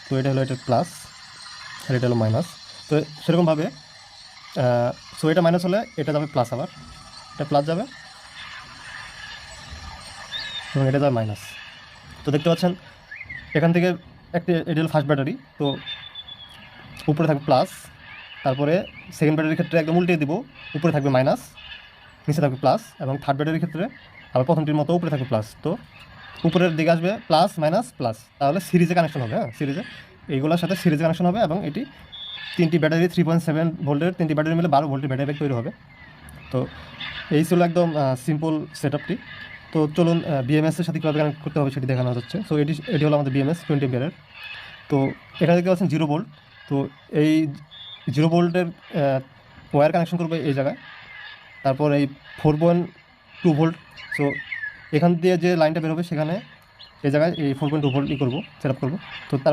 তো এটা হলো এটা প্লাস আর এটা হলো মাইনাস। তো সেরকমভাবে সো এটা মাইনাস হলে এটা যাবে প্লাস, আবার এটা প্লাস যাবে এবং এটা যাবে মাইনাস। তো দেখতে পাচ্ছেন এখান থেকে এটা হলো ফার্স্ট ব্যাটারি, তো উপরে থাকবে প্লাস, তারপরে সেকেন্ড ব্যাটারির ক্ষেত্রে একদম উল্টে দিব, উপরে থাকবে মাইনাস, নিচে থাকবে প্লাস, এবং থার্ড ব্যাটারির ক্ষেত্রে আবার প্রথমটির মতো উপরে থাকবে প্লাস। তো উপরের দিকে আসবে প্লাস মাইনাস প্লাস, তাহলে সিরিজে কানেকশন হবে। হ্যাঁ, সিরিজে এইগুলোর সাথে সিরিজে কানেকশন হবে, এবং এটি 3টি ব্যাটারি 3.7 ভোল্টের 3টি ব্যাটারি মিলে 12 ভোল্টের ব্যাটারি ব্যাক তৈরি হবে। তো এই ছিল একদম সিম্পল সেট আপটি। তো চলুন বিএমএসের সাথে কীভাবে কানেক্ট করতে হবে সেটি দেখানো হচ্ছে। সো এটি হলো আমাদের বিএমএস 20 এম্পিয়ারের। তো এখানে দেখতে পাচ্ছেন 0 ভোল্ট। তো এই 0 ভোল্টের ওয়্যার কানেকশন করবে এই জায়গায়, তারপর এই 4.2 ভোল্ট। সো এখান দিয়ে যে লাইনটা বের হবে সেখানে এই জায়গায় এই 4.2 ভোল্ট করবো, সেট আপ করবো। তো তার